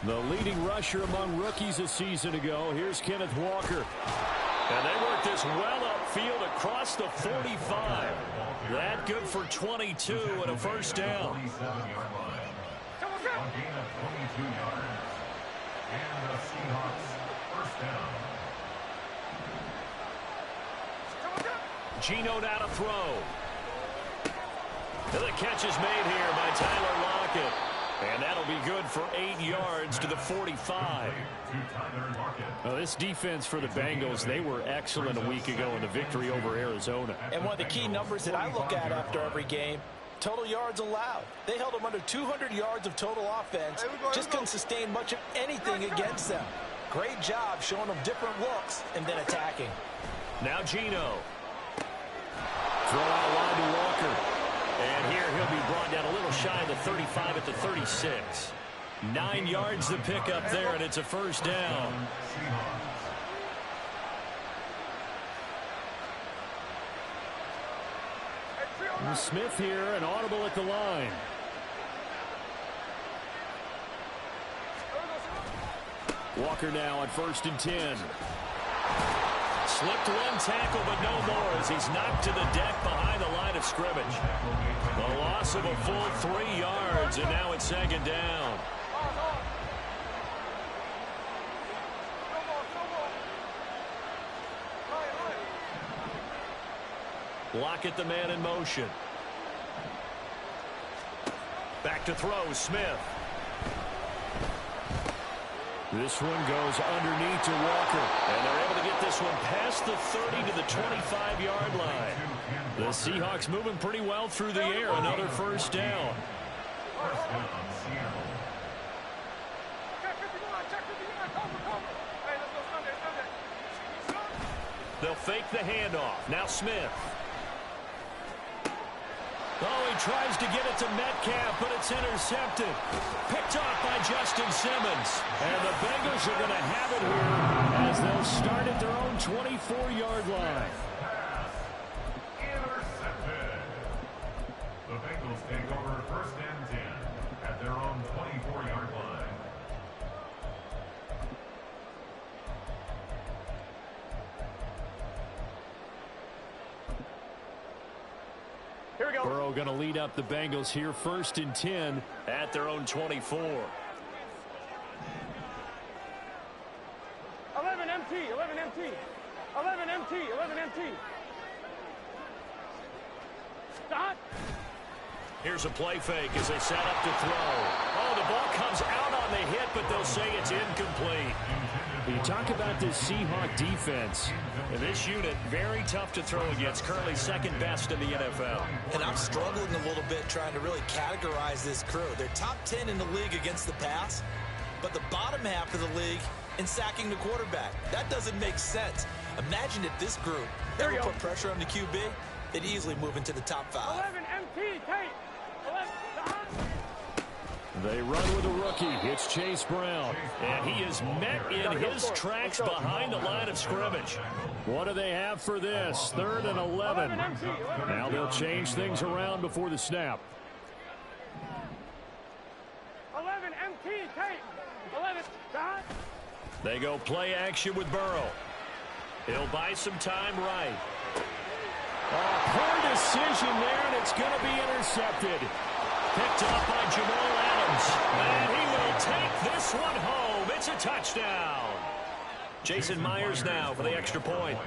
The leading rusher among rookies a season ago. Here's Kenneth Walker. And they work this well upfield across the 45. That good for 22 and a first down. Gain of 22 yards. And the Seahawks first down. Geno now to throw. And the catch is made here by Tyler Lockett. And that'll be good for 8 yards to the 45. Well, this defense for the Bengals, they were excellent a week ago in the victory over Arizona. And one of the key numbers that I look at after every game, total yards allowed. They held them under 200 yards of total offense. Just couldn't sustain much of anything against them. Great job showing them different looks and then attacking. Now Geno. Throw out wide to Walker. And here he'll be brought down a little shy of the 35 at the 36. 9 yards to pick up there, and it's a first down. Smith here, an audible at the line. Walker now on 1st and 10. Slipped one tackle, but no more as he's knocked to the deck behind the line of scrimmage. The loss of a full 3 yards, and now it's 2nd down. Lockett, the man in motion. Back to throw, Smith. This one goes underneath to Walker. And they're able to get this one past the 30 to the 25-yard line. The Seahawks moving pretty well through the air. Another first down. They'll fake the handoff. Now Smith. Oh, he tries to get it to Metcalf, but it's intercepted. Picked off by Justin Simmons. And the Bengals are going to have it here as they'll start at their own 24-yard line. Intercepted. The Bengals take over 1st and 10 at their own 24-yard line. Here we go. Burrow going to lead up the Bengals here 1st and 10 at their own 24. 11 MT, 11 MT, 11 MT, 11 MT. Stop. Here's a play fake as they set up to throw. Oh, the ball comes out on the hit, but they'll say it's incomplete. You talk about this Seahawk defense. And this unit, very tough to throw against. Currently 2nd best in the NFL. And I'm struggling a little bit trying to really categorize this crew. They're top 10 in the league against the pass, but the bottom half of the league in sacking the quarterback. That doesn't make sense. Imagine if this group ever put pressure on the QB, they'd easily move into the top 5. 11 MT, tape. 11, They run with a rookie. It's Chase Brown. And he is met in his tracks behind the line of scrimmage. What do they have for this? 3rd and 11. Now they'll change things around before the snap. 11 MT, tape. 11, stop. They go play action with Burrow. He'll buy some time right. Poor decision there, and it's going to be intercepted. Picked off by Jamal Adams. And he will take this one home. It's a touchdown. Jason Myers now for the extra point.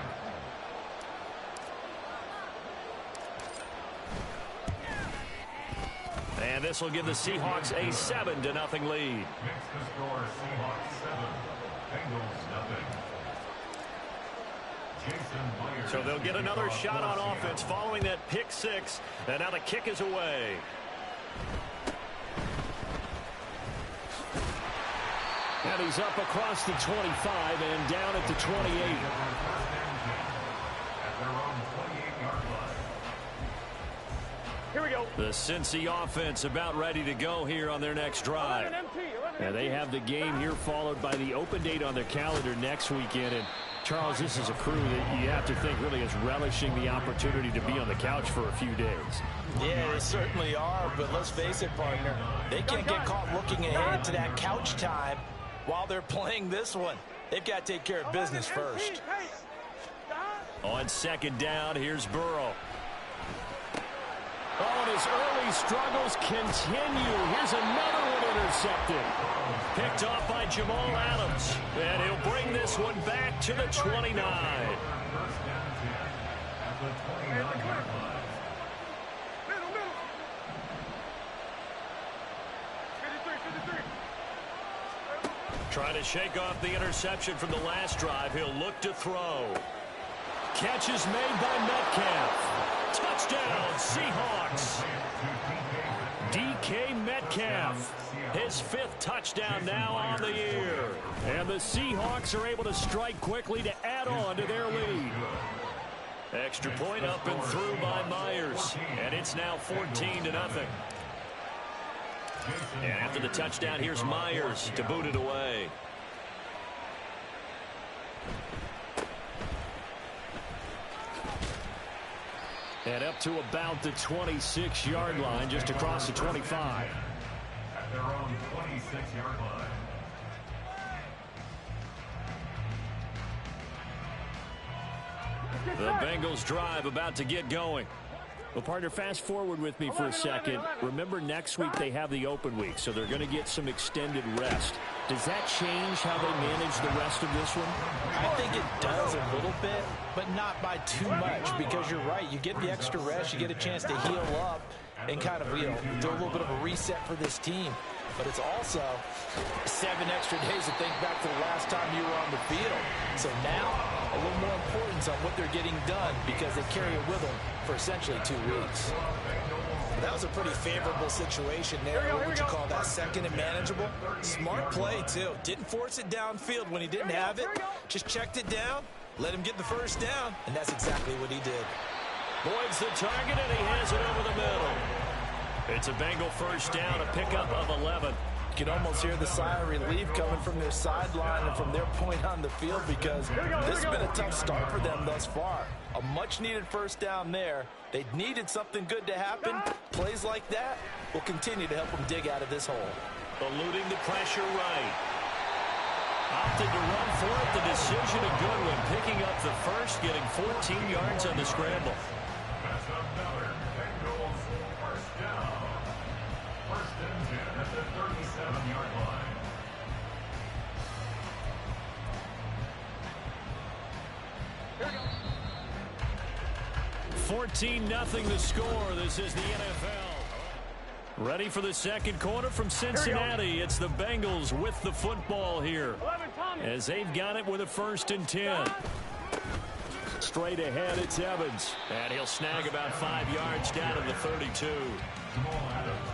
And this will give the Seahawks a 7-0 lead. Makes the score Seahawks 7, Bengals nothing. So they'll get another shot on offense following that pick 6. And now the kick is away. And he's up across the 25 and down at the 28. Here we go. The Cincy offense about ready to go here on their next drive. And they have the game here followed by the open date on their calendar next weekend. And Charles, this is a crew that you have to think really is relishing the opportunity to be on the couch for a few days. Yeah, they certainly are, but let's face it, partner. They can't get caught looking ahead to that couch time while they're playing this one. They've got to take care of business first. On second down, here's Burrow. Oh, and his early struggles continue. Here's another one intercepted. Picked off by Jamal Adams. And he'll bring this one back to the 29. Trying to shake off the interception from the last drive. He'll look to throw. Catch is made by Metcalf. Touchdown, Seahawks. DK Metcalf. His 5th touchdown now on the year. And the Seahawks are able to strike quickly to add on to their lead. Extra point up and through by Myers. And it's now 14-0. And after the touchdown, here's Myers to boot it away. And up to about the 26-yard line, just across the 25. At their own 26-yard line. The Bengals drive about to get going. Well, partner, fast forward with me for a second. Remember, next week they have the open week, so they're going to get some extended rest. Does that change how they manage the rest of this one? I think it does a little bit, but not by too much, because you're right. You get the extra rest, you get a chance to heal up and kind of, do a little bit of a reset for this team. But it's also 7 extra days to think back to the last time you were on the field. So now, a little more importance on what they're getting done because they carry it with them for essentially 2 weeks. That was a pretty favorable situation there. What would you call that? Second and manageable? Smart play, too. Didn't force it downfield when he didn't have it. Just checked it down, let him get the first down, and that's exactly what he did. Boyd's the target, and he has it over the middle. It's a Bengal first down, a pickup of 11. You can almost hear the sigh of relief coming from their sideline and from their point on the field because this has been a tough start for them thus far. A much-needed first down there. They needed something good to happen. Plays like that will continue to help them dig out of this hole. Eluding the pressure right. Opted to run for it. The decision a good one. Picking up the first, getting 14 yards on the scramble. That's another Bengals first down. First and 10 at the 37-yard line. 14-0 the score. This is the NFL. Ready for the second quarter from Cincinnati. It's the Bengals with the football here as they've got it with a 1st and 10. Straight ahead, it's Evans. And he'll snag about 5 yards down to the 32.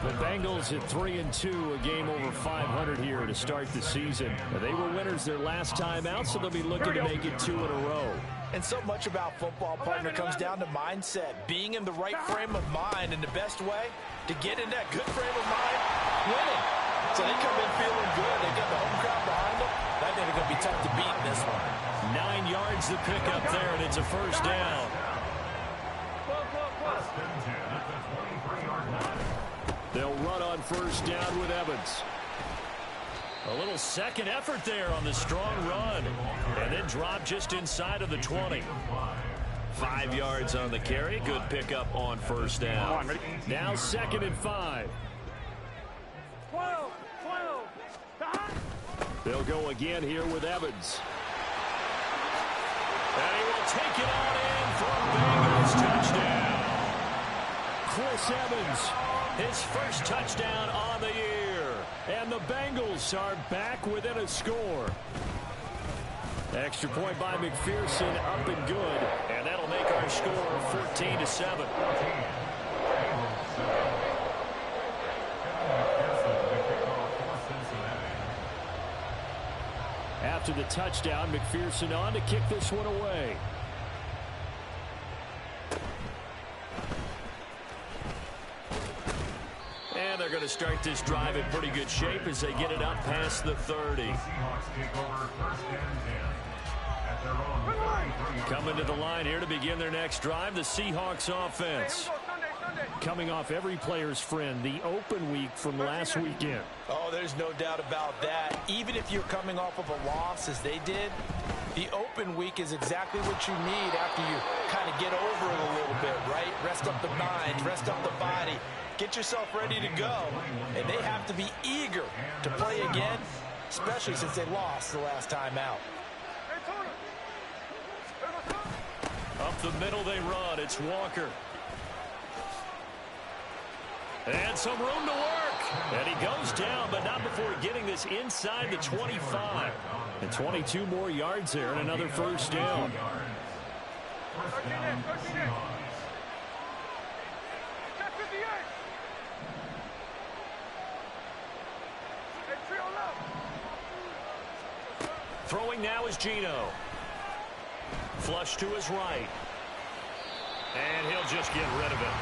The Bengals at 3-2, a game over 500 here to start the season. They were winners their last time out, so they'll be looking to make it 2 in a row. And so much about football, partner, comes down to mindset. Being in the right frame of mind, and the best way to get in that good frame of mind, winning. So they come in feeling good. They got the home crowd behind them. I think they're going to be tough to beat in this one. 9 yards the pickup there, and it's a first down. First and 10 at the 23-yard line. They'll run on first down with Evans. A little second effort there on the strong run. And then drop just inside of the 20. 5 yards on the carry. Good pickup on first down. Now 2nd and 5. 12. They'll go again here with Evans. And he will take it on in for a Bengals touchdown. Chris Evans. His first touchdown on the year. And the Bengals are back within a score. Extra point by McPherson, up and good. And that'll make our score 14-7. After the touchdown, McPherson on to kick this one away. And they're going to start this drive in pretty good shape as they get it up past the 30. Seahawks take over first and 10 at their own Coming to the line here to begin their next drive, the Seahawks offense. Coming off every player's friend, the open week from last weekend. Oh, there's no doubt about that. Even if you're coming off of a loss as they did, the open week is exactly what you need after you kind of get over it a little bit, right? Rest up the mind, rest up the body, get yourself ready to go. And they have to be eager to play again, especially since they lost the last time out. Up the middle they run. It's Walker. And some room to work. And he goes down, but not before getting this inside the 25. And 22 more yards there and another first down. Throwing now is Geno. Flush to his right. And he'll just get rid of it.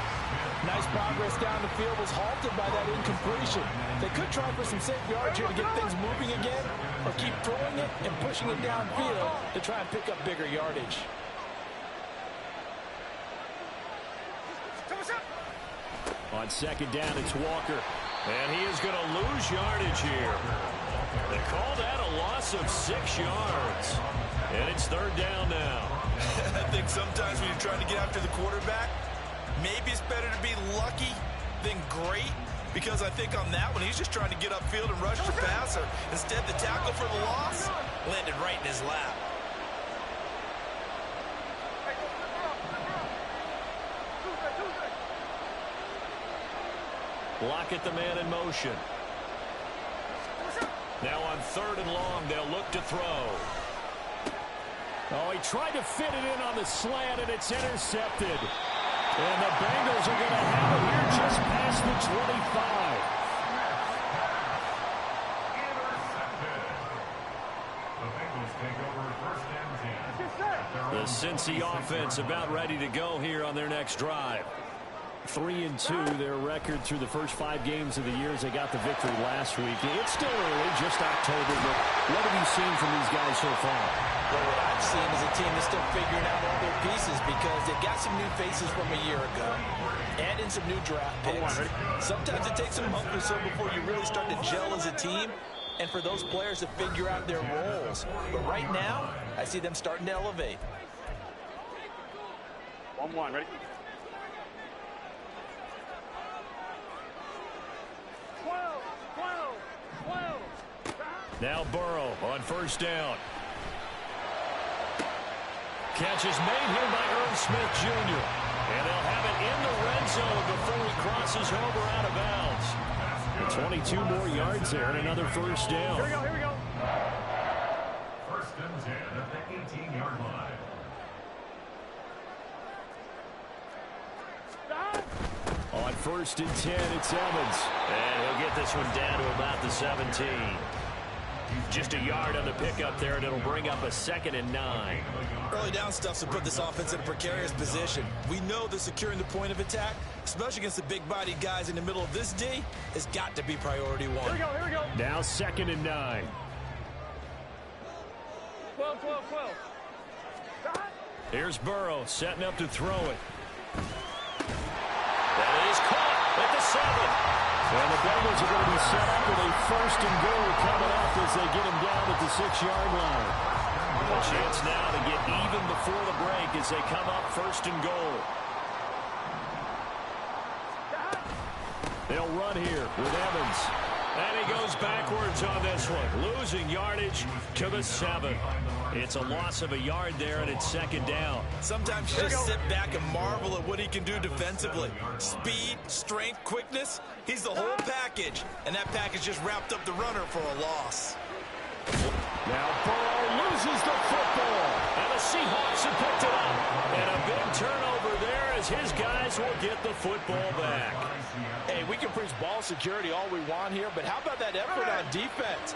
Nice progress down the field, was halted by that incompletion. They could try for some safe yards here to get things moving again, or keep throwing it and pushing it downfield to try and pick up bigger yardage. On second down, it's Walker. And he is going to lose yardage here. They call that a loss of 6 yards. And it's third down now. I think sometimes when you're trying to get after the quarterback, maybe it's better to be lucky than great, because I think on that one, he's just trying to get upfield and rush the passer. Instead, the tackle for the loss landed right in his lap. Lockett the man in motion. Now on third and long, they'll look to throw. Oh, he tried to fit it in on the slant, and it's intercepted. And the Bengals are going to have it here just past the 25. Intercepted. The Bengals take over first and 10. The Cincy offense about ready to go here on their next drive. 3-2, their record through the first 5 games of the year as they got the victory last week. It's still early, just October, but what have you seen from these guys so far? Well, what I've seen is a team that's still figuring out all their pieces, because they've got some new faces from a year ago. Add in some new draft picks. Sometimes it takes a month or so before you really start to gel as a team, and for those players to figure out their roles. But right now, I see them starting to elevate. 1-1, ready? 12. Now Burrow on first down. Catch is made here by Irv Smith Jr. And they'll have it in the red zone before he crosses over out of bounds. And 22 more yards there and another first down. Here we go. First and 10 at the 18-yard line. On first and 10, it's Evans. And he'll get this one down to about the 17. Just a yard on the pickup there, and it'll bring up a 2nd and 9. Early down stuff to put this offense in a precarious position. We know that securing the point of attack, especially against the big-bodied guys in the middle of this D, has got to be priority one. Here we go. Now 2nd and 9. 12. Here's Burrow setting up to throw it. That is caught at the 7. And the Bengals are going to be set up with a first and goal coming up as they get him down at the 6-yard line. A chance now to get even before the break as they come up first and goal. They'll run here with Evans. And he goes backwards on this one, losing yardage to the 7. It's a loss of a yard there, and it's 2nd down. Sometimes you just sit back and marvel at what he can do defensively. Speed, strength, quickness, he's the whole package. And that package just wrapped up the runner for a loss. Now Burrow loses the football, and the Seahawks have picked it up. And a big turnover there as his guys will get the football back. Hey, we can preach ball security all we want here, but how about that effort on defense?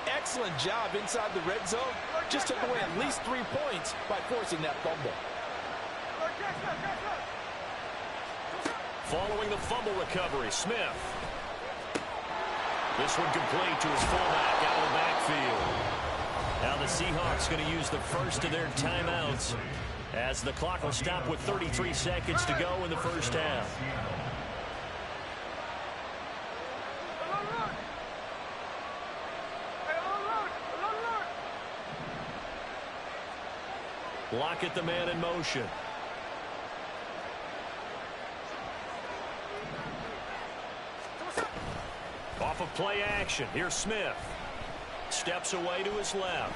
Excellent job inside the red zone. Just took away at least 3 points by forcing that fumble. Following the fumble recovery, Smith. This one complete to his fullback out of the backfield. Now the Seahawks going to use the first of their timeouts as the clock will stop with 33 seconds to go in the first half. Block at the man in motion. Off of play action. Here's Smith. Steps away to his left.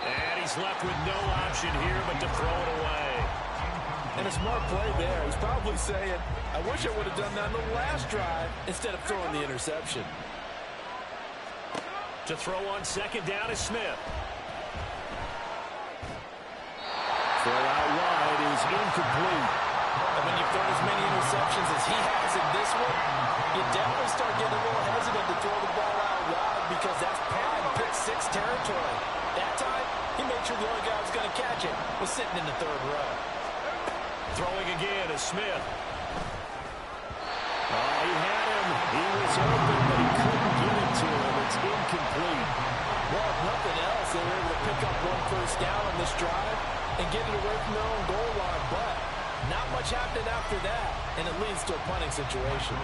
And he's left with no option here but to throw it away. And a smart play there. He's probably saying, I wish I would have done that on the last drive instead of throwing the interception. To throw on second down is Smith. Throw out wide is incomplete. And when you've thrown as many interceptions as he has in this one, you definitely start getting a little hesitant to throw the ball out wide because that's prime pick six territory. That time, he made sure the only guy who was going to catch it was sitting in the third row. Throwing again is Smith. Oh, he had him. He was open, but he couldn't get it to him. It's incomplete. Well, if nothing else, they were able to pick up one first down on this drive and get it away from their own goal line. But not much happened after that, and it leads to a punting situation.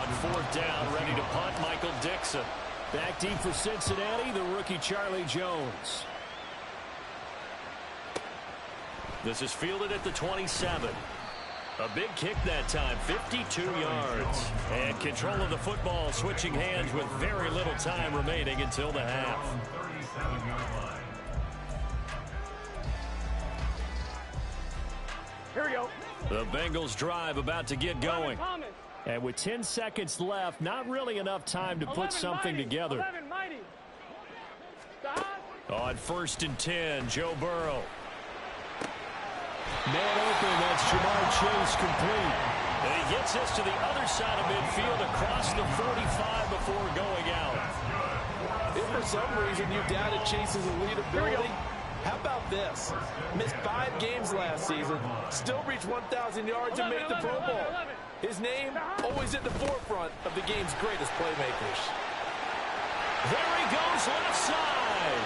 On fourth down, ready to punt, Michael Dixon. Back deep for Cincinnati, the rookie Charlie Jones. This is fielded at the 27. A big kick that time, 52 yards. And control of the football switching hands with very little time remaining until the half. Here we go. The Bengals drive about to get going. And with 10 seconds left, not really enough time to put something together. On first and 10, Joe Burrow. Man open, that's Jamar Chase complete. And he gets this to the other side of midfield across the 45 before going out. If for some reason you doubted Chase's elite ability, how about this? Missed 5 games last season, still reached 1,000 yards and made the Pro Bowl. His name always at the forefront of the game's greatest playmakers. There he goes left side.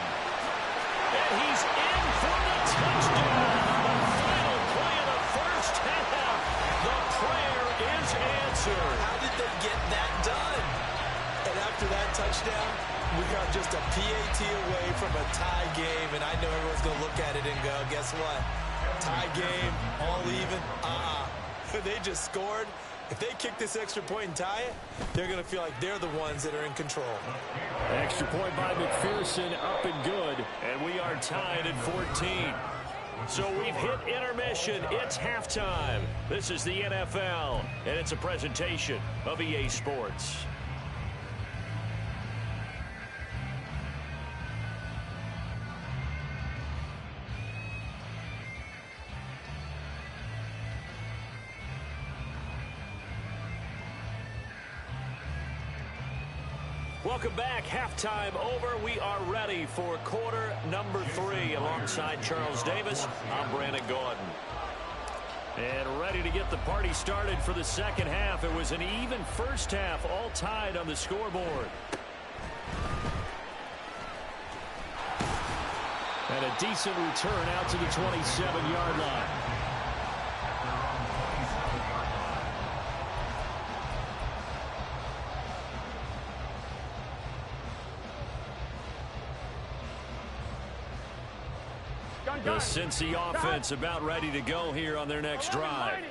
And he's in for the touchdown. The final play of the first half. The prayer is answered. How did they get that done? And after that touchdown, we got just a PAT away from a tie game, and I know everyone's going to look at it and go, guess what? Tie game, all even? They just scored. If they kick this extra point and tie it, they're going to feel like they're the ones that are in control. Extra point by McPherson, up and good. And we are tied at 14. So we've hit intermission. It's halftime. This is the NFL, and it's a presentation of EA Sports. Welcome back. Halftime over. We are ready for quarter number 3. Alongside Charles Davis, I'm Brandon Gordon. And ready to get the party started for the second half. It was an even first half, all tied on the scoreboard. And a decent return out to the 27-yard line. The Cincy offense about ready to go here on their next drive.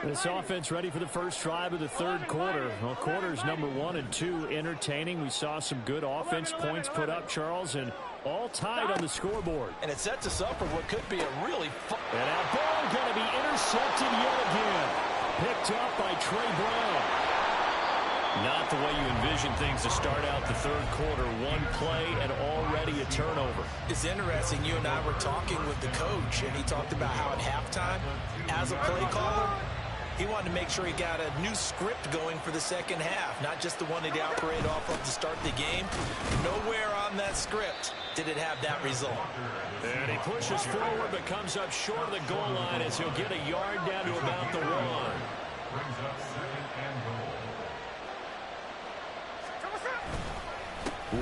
This offense ready for the first drive of the third quarter. Well, quarters number 1 and 2 entertaining. We saw some good offense points put up, Charles, and all tied on the scoreboard. And it sets us up for what could be a really fun. And that ball going to be intercepted yet again. Picked up by Trey Brown. Not the way you envision things to start out the third quarter. One play and already a turnover. It's interesting. You and I were talking with the coach, and he talked about how at halftime, as a play caller, he wanted to make sure he got a new script going for the second half, not just the one that he operated off of to start the game. Nowhere on that script did it have that result. And he pushes forward but comes up short of the goal line as he'll get a yard down to about the 1. Brings up 2nd and goal.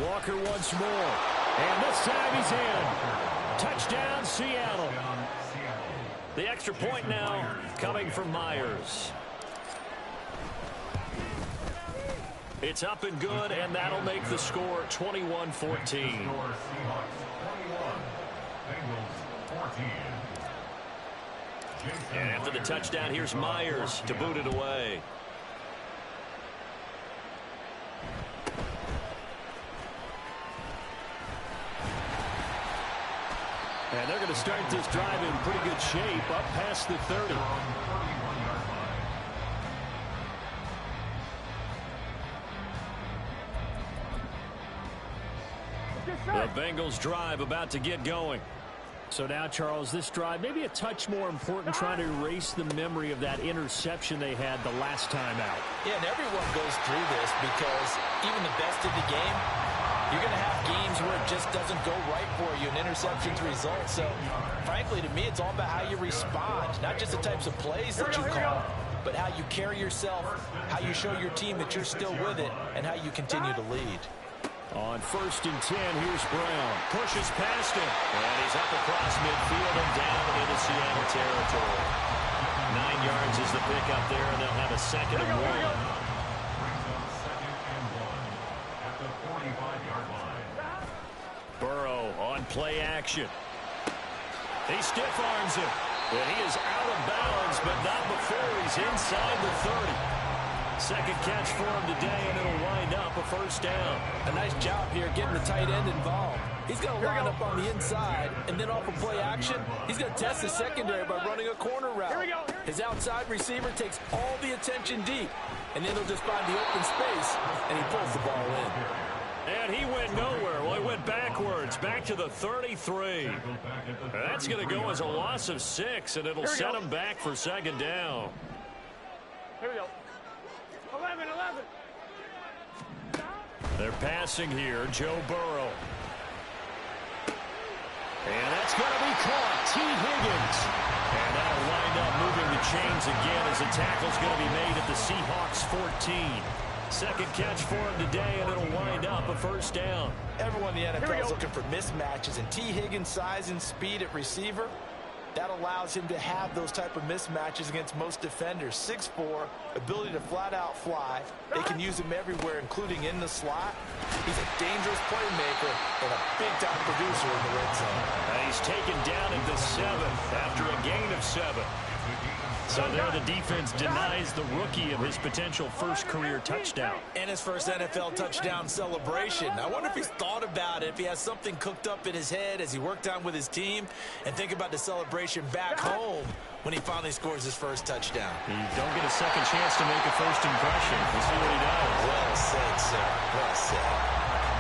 Walker once more. And this time he's in. Touchdown, Seattle. The extra point now coming from Myers. It's up and good, and that'll make the score 21-14. And after the touchdown, here's Myers to boot it away. And they're going to start this drive in pretty good shape, up past the 30. The Bengals drive about to get going. So now, Charles, this drive maybe a touch more important, trying to erase the memory of that interception they had the last time out. Yeah, and everyone goes through this because even the best in the game, you're going to have games where it just doesn't go right for you, and interceptions result. So, frankly, to me, it's all about how you respond, not just the types of plays that you call, but how you carry yourself, how you show your team that you're still with it, and how you continue to lead. On 1st and 10, here's Brown. Pushes past him. And he's up across midfield and down into Seattle territory. 9 yards is the pickup there, and they'll have a 2nd and 1. Burrow on play action. He stiff arms him. And he is out of bounds, but not before he's inside the 30. Second catch for him today, and it'll wind up a 1st down. A nice job here getting the tight end involved. He's going to line up on the inside, and then off of play action, he's going to test the secondary by running a corner route. His outside receiver takes all the attention deep, and then he'll just find the open space, and he pulls the ball in. And he went nowhere. Well, he went backwards, back to the 33. That's going to go as a loss of 6, and it'll set him back for 2nd down. Here we go. 11. They're passing here, Joe Burrow. And that's going to be caught. T. Higgins. And that'll wind up moving the chains again as a tackle's going to be made at the Seahawks 14. Second catch for him today, and it'll wind up a 1st down. Everyone in the NFL is looking for mismatches, and T. Higgins' size and speed at receiver, that allows him to have those type of mismatches against most defenders. 6'4", ability to flat-out fly. They can use him everywhere, including in the slot. He's a dangerous playmaker and a big-time producer in the red zone. And he's taken down at the 7 after a gain of 7. So there the defense denies the rookie of his potential 1st career touchdown. And his 1st NFL touchdown celebration. I wonder if he's thought about it, if he has something cooked up in his head as he worked on with his team, and think about the celebration back home when he finally scores his 1st touchdown. You don't get a second chance to make a 1st impression. We'll see what he does. Well said, sir. Well said.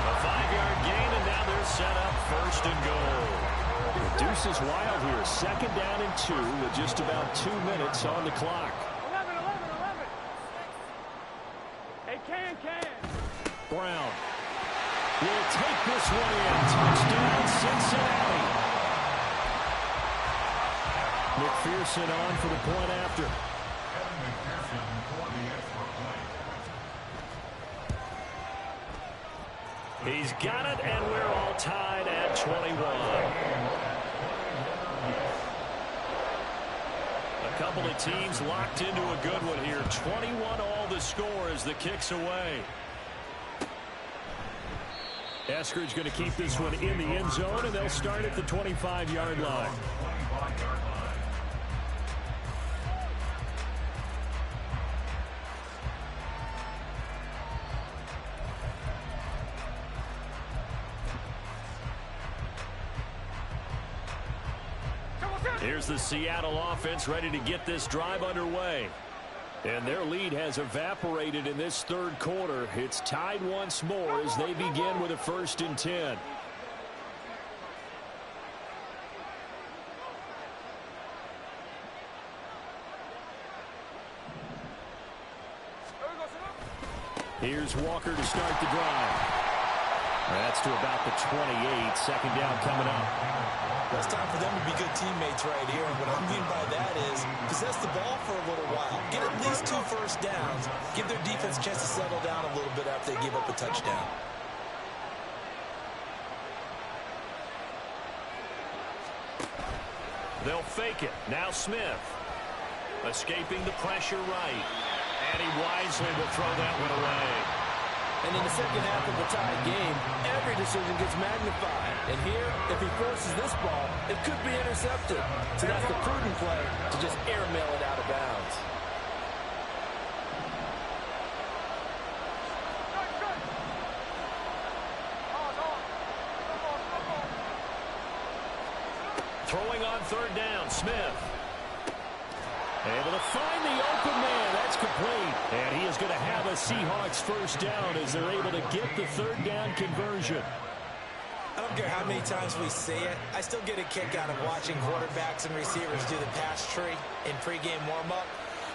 A 5-yard gain, and now they're set up 1st and goal. Deuce is wild here. 2nd down and 2 with just about 2 minutes on the clock. 11. Hey, can. Brown will take this one in. Touchdown, Cincinnati. McPherson on for the point after. He's got it, and we're all tied at 21. A couple of teams locked into a good one here. 21 all the score as the kick's away. Eskridge going to keep this one in the end zone, and they'll start at the 25-yard line. Here's the Seattle offense ready to get this drive underway. And their lead has evaporated in this 3rd quarter. It's tied once more as they begin with a 1st and 10. Here's Walker to start the drive. That's to about the 28. 2nd down coming up. Well, it's time for them to be good teammates right here. And what I mean by that is possess the ball for a little while. Get at least 2 1st downs. Give their defense a chance to settle down a little bit after they give up a touchdown. They'll fake it. Now Smith. Escaping the pressure right. And he wisely will throw that one away. And in the second half of a tied game, every decision gets magnified. And here, if he forces this ball, it could be intercepted. So that's the prudent play to just airmail it out of bounds. Throwing on third down, Smith. Able to find the open man. That's complete. And he is going to have a Seahawks first down as they're able to get the third down conversion. I don't care how many times we see it. I still get a kick out of watching quarterbacks and receivers do the pass tree in pregame warm-up.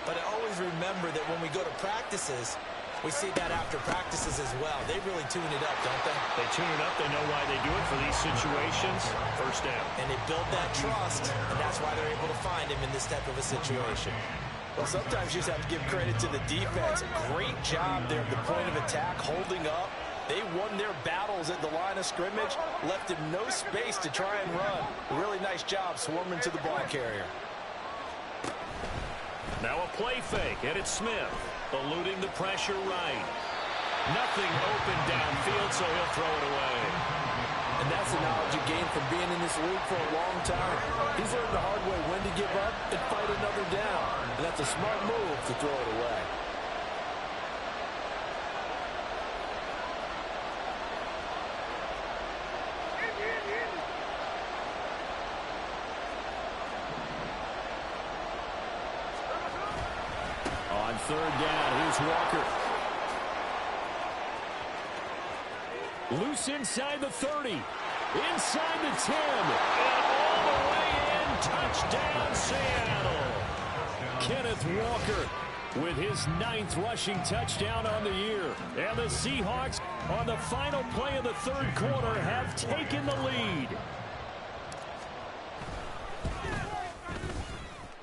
But I always remember that when we go to practices, we see that after practices as well. They really tune it up, don't they? They tune it up. They know why they do it for these situations. First down. And they build that trust, and that's why they're able to find him in this type of a situation. Well, sometimes you just have to give credit to the defense. Great job there at the point of attack, holding up. They won their battles at the line of scrimmage, left him no space to try and run. Really nice job swarming to the ball carrier. Now a play fake, and it's Smith. Eluding the pressure right. Nothing open downfield, so he'll throw it away. And that's the knowledge he gained from being in this league for a long time. He's learned the hard way when to give up and fight another down. And that's a smart move to throw it away. On third down, here's Walker. Loose inside the 30. Inside the 10. And all the way in. Touchdown, Seattle. Kenneth Walker with his 9th rushing touchdown on the year. And the Seahawks, on the final play of the third quarter, have taken the lead.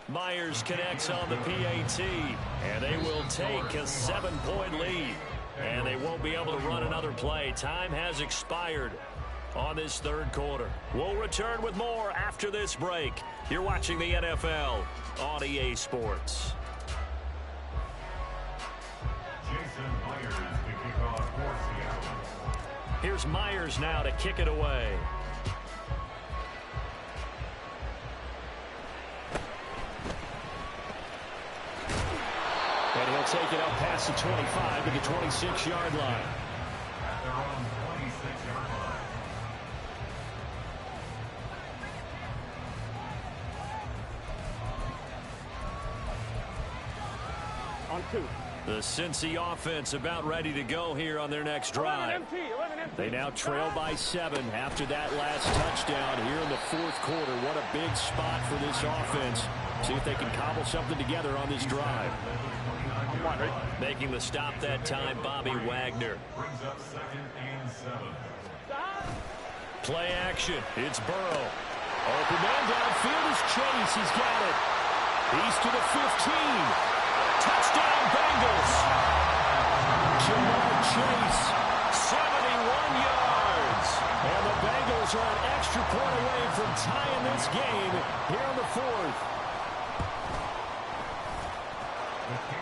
Myers connects on the PAT, and they will take a 7-point lead. And they won't be able to run another play. Time has expired on this third quarter. We'll return with more after this break. You're watching the NFL on EA Sports. Jason Myers to kick off for Seattle. Here's Myers now to kick it away. And he'll take it up past the 25 to the 26-yard line. At their own 26-yard line. On 2. The Cincy offense about ready to go here on their next drive. 11 MT. They now trail by 7 after that last touchdown here in the fourth quarter. What a big spot for this offense. See if they can cobble something together on this drive. Making the stop that time, Bobby Wagner. Brings up 2nd and 7. Play action. It's Burrow. Open man downfield is Chase. He's got it. He's to the 15. Touchdown, Bengals. Jamar Chase, 71 yards. And the Bengals are an extra point away from tying this game here in the fourth.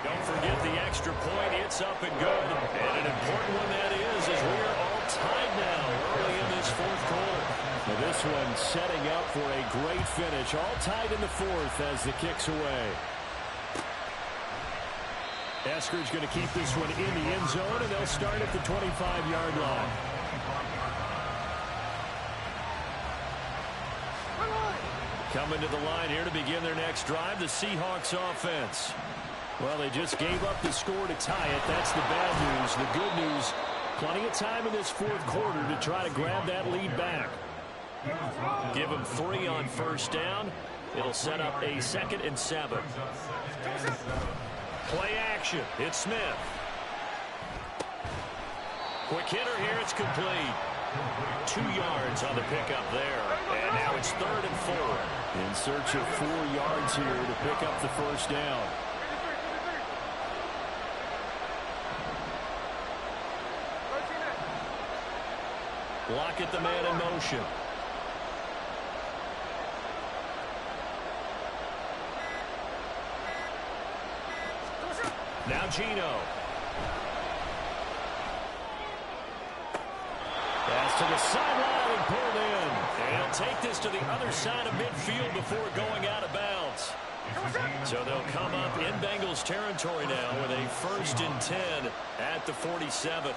Don't forget the extra point. It's up and good. And an important one that is as we are all tied now early in this fourth quarter. Now this one setting up for a great finish. All tied in the fourth as the kick's away. Eskridge going to keep this one in the end zone, and they'll start at the 25-yard line. Coming to the line here to begin their next drive, the Seahawks offense. Well, they just gave up the score to tie it. That's the bad news. The good news, plenty of time in this fourth quarter to try to grab that lead back. Give them 3 on first down. It'll set up a 2nd and 7. Play action. It's Smith. Quick hitter here. It's complete. 2 yards on the pickup there. And now it's 3rd and 4. In search of 4 yards here to pick up the first down. Lock at the man in motion. Now Gino. Pass to the sideline and pulled in. And he'll take this to the other side of midfield before going out of bounds. So they'll come up in Bengals territory now with a 1st and 10 at the 47.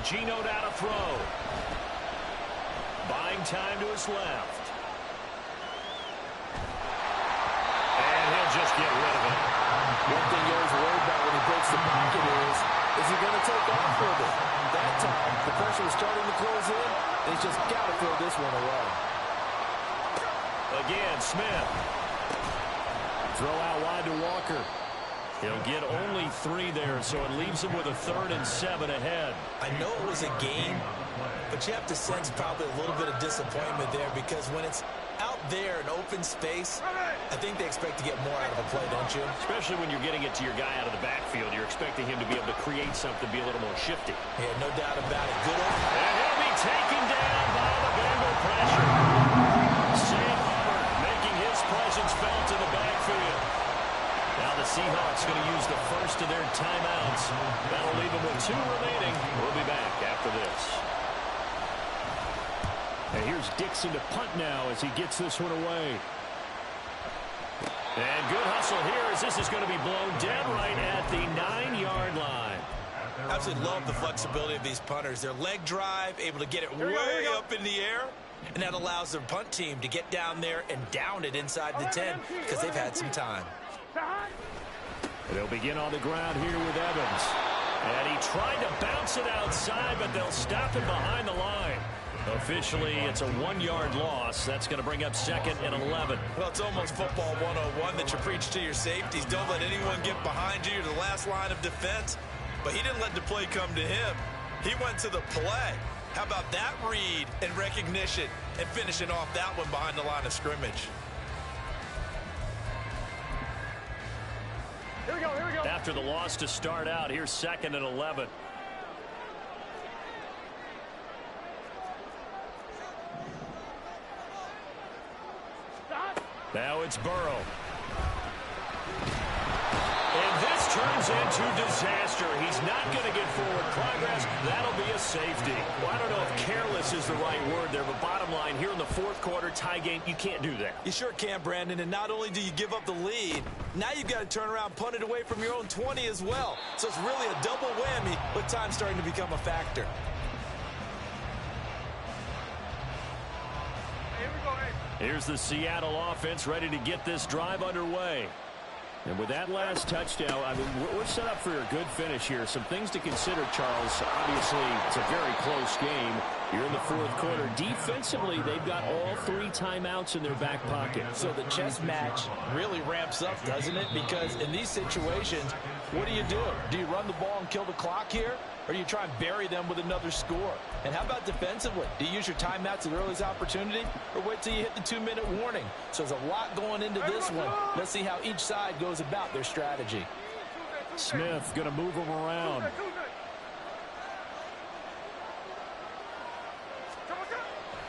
Gino down to throw. Buying time to his left. And he'll just get rid of it. One thing you're always worried about when he breaks the pocket is he going to take off with it? That time, the pressure was starting to close in, and he's just got to throw this one away. Again, Smith. Throw out wide to Walker. He'll get only 3 there, so it leaves him with a 3rd and 7 ahead. I know it was a game, but you have to sense probably a little bit of disappointment there because when it's out there in open space, I think they expect to get more out of a play, don't you? Especially when you're getting it to your guy out of the backfield. You're expecting him to be able to create something, be a little more shifty. Yeah, no doubt about it. Good. And he'll be taken down by the Bengal pressure. Sam Hubbard making his presence felt in the backfield. Now the Seahawks going to use the first of their timeouts. That'll leave them with 2 remaining. We'll be back after this. And here's Dixon to punt now as he gets this one away. And good hustle here as this is going to be blown dead right at the 9-yard line. Absolutely love the flexibility of these punters. Their leg drive, able to get it way up in the air. And that allows their punt team to get down there and down it inside the 10 because they've had some time. They'll begin on the ground here with Evans. And he tried to bounce it outside, but they'll stop him behind the line. Officially, it's a 1-yard loss. That's going to bring up 2nd and 11. Well, it's almost football 101 that you preach to your safeties. Don't let anyone get behind you to the last line of defense. But he didn't let the play come to him. He went to the play. How about that read and recognition and finishing off that one behind the line of scrimmage? Here we go. After the loss to start out, here's 2nd and 11. Now it's Burrow. And this turns into disaster. He's not going to get forward progress. That'll be a safety. Well, I don't know if careless is the right word there, but bottom line, here in the 4th quarter, tie game, you can't do that. You sure can, Brandon, and not only do you give up the lead, now you've got to turn around, punt it away from your own 20 as well. So it's really a double whammy, with time starting to become a factor. Here's the Seattle offense ready to get this drive underway. And with that last touchdown, I mean, we're set up for a good finish here. Some things to consider, Charles. Obviously, it's a very close game. You're in the 4th quarter. Defensively, they've got all 3 timeouts in their back pocket. So the chess match really ramps up, doesn't it? Because in these situations, what do? Do you run the ball and kill the clock here? Or do you try and bury them with another score? And how about defensively? Do you use your timeouts at the earliest opportunity? Or wait till you hit the 2-minute warning? So there's a lot going into this one. Let's see how each side goes about their strategy. Smith going to move him around.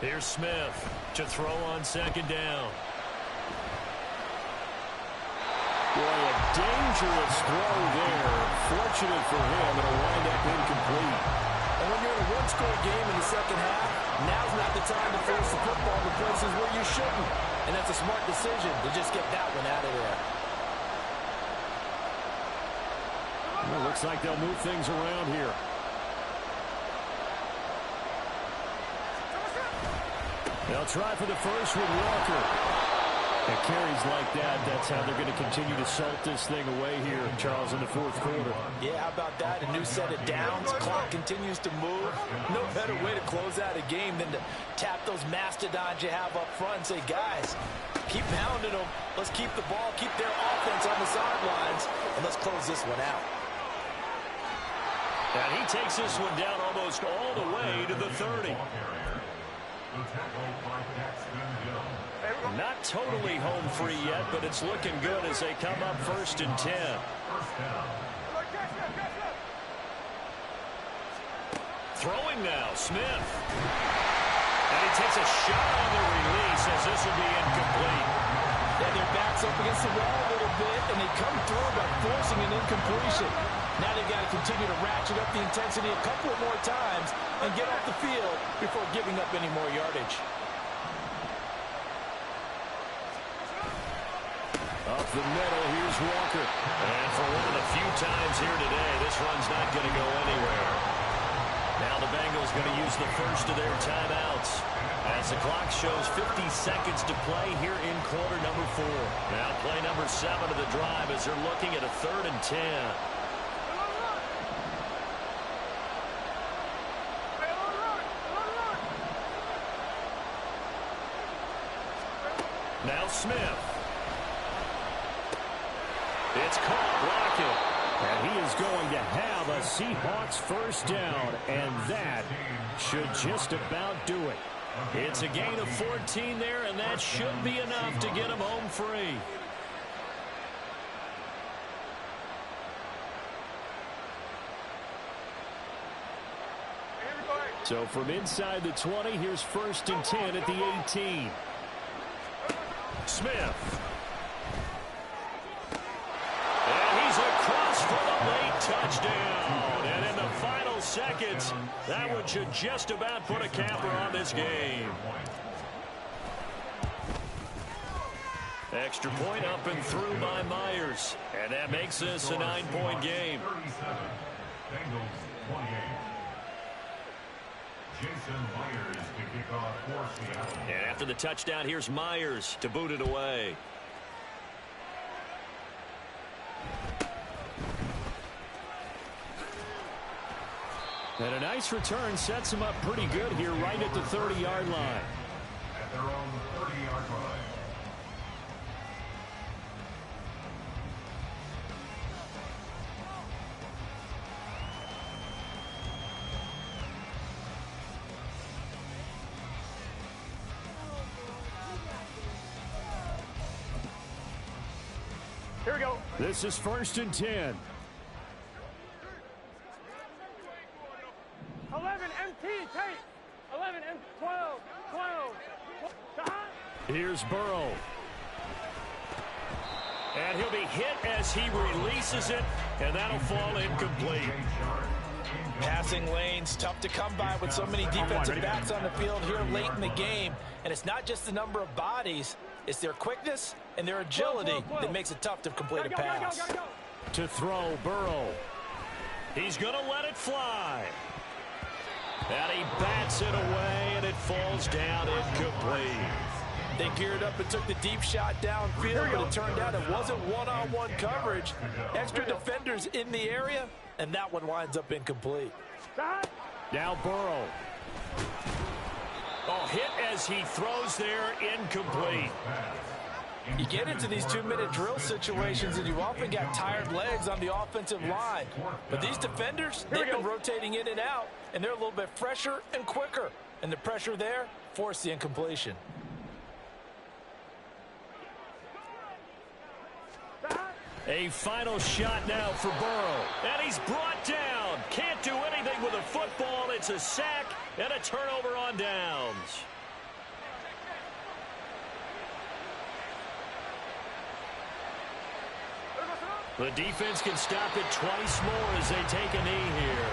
Here's Smith to throw on 2nd down. Boy, a dangerous throw there. Fortunate for him, it'll wind up incomplete. And when you're in a 1-score game in the 2nd half, now's not the time to force the football to places where you shouldn't. And that's a smart decision to just get that one out of there. Well, looks like they'll move things around here. They'll try for the first with Walker. It carries like that. That's how they're going to continue to salt this thing away here, Charles, in the 4th quarter. Yeah, how about that? A new set of downs. Clock continues to move. No better way to close out a game than to tap those mastodons you have up front and say, guys, keep pounding them. Let's keep the ball, keep their offense on the sidelines, and let's close this one out. And he takes this one down almost all the way to the 30. Not totally home free yet, but it's looking good as they come up 1st and 10. Throwing now, Smith. And he takes a shot on the release as this will be incomplete. And their backs up against the wall a little bit, and they come through by forcing an incompletion. Now they've got to continue to ratchet up the intensity a couple more times and get off the field before giving up any more yardage. Up the middle, here's Walker. And for one of the few times here today, this run's not going to go anywhere. Now the Bengals going to use the first of their timeouts as the clock shows 50 seconds to play here in quarter number 4. Now play number 7 of the drive as they're looking at a 3rd and 10. Now Smith. It's caught blocking. And he is going to have a Seahawks first down, and that should just about do it. It's a gain of 14 there, and that should be enough to get him home free. So from inside the 20, here's 1st and 10 at the 18. Smith. And he's across for the late touchdown. And in the final seconds, that one should just about put a capper on this game. Extra point up and through by Myers. And that makes this a 9-point game. And after the touchdown, here's Myers to boot it away. And a nice return sets him up pretty good here right at the 30-yard line. At their own 30-yard line. Here we go. This is 1st and 10. 11 MT, tape. 11 M 12, 12. Here's Burrow. And he'll be hit as he releases it, and that'll fall incomplete. Passing lanes, tough to come by with so many defensive backs on the field here late in the game. And it's not just the number of bodies, it's their quickness and their agility that makes it tough to complete a pass. To throw, Burrow. He's going to let it fly. And he bats it away, and it falls down incomplete. They geared up and took the deep shot downfield, but it turned out it wasn't one-on-one coverage. Extra defenders in the area, and that one winds up incomplete. Now Burrow. Oh, hit as he throws there, incomplete. You get into these 2-minute drill situations, and you often got tired legs on the offensive line. But these defenders, they've been rotating in and out, and they're a little bit fresher and quicker. And the pressure there forced the incompletion. A final shot now for Burrow. And he's brought down. Can't do anything with a football. It's a sack and a turnover on downs. The defense can stop it twice more as they take a knee here.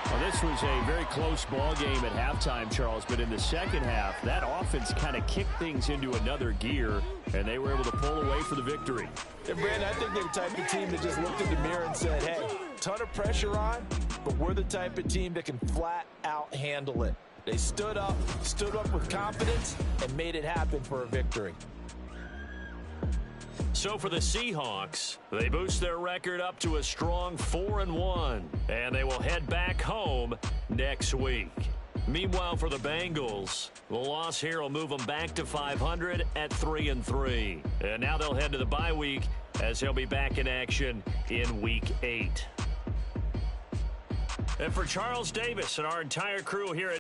Well, this was a very close ball game at halftime, Charles, but in the second half, that offense kind of kicked things into another gear, and they were able to pull away for the victory. And, Brandon, I think they're the type of team that just looked in the mirror and said, hey, ton of pressure on, but we're the type of team that can flat out handle it. They stood up with confidence, and made it happen for a victory. So for the Seahawks, they boost their record up to a strong 4-1, and they will head back home next week. Meanwhile, for the Bengals, the loss here will move them back to 500 at 3-3. And now they'll head to the bye week as they'll be back in action in Week 8. And for Charles Davis and our entire crew here at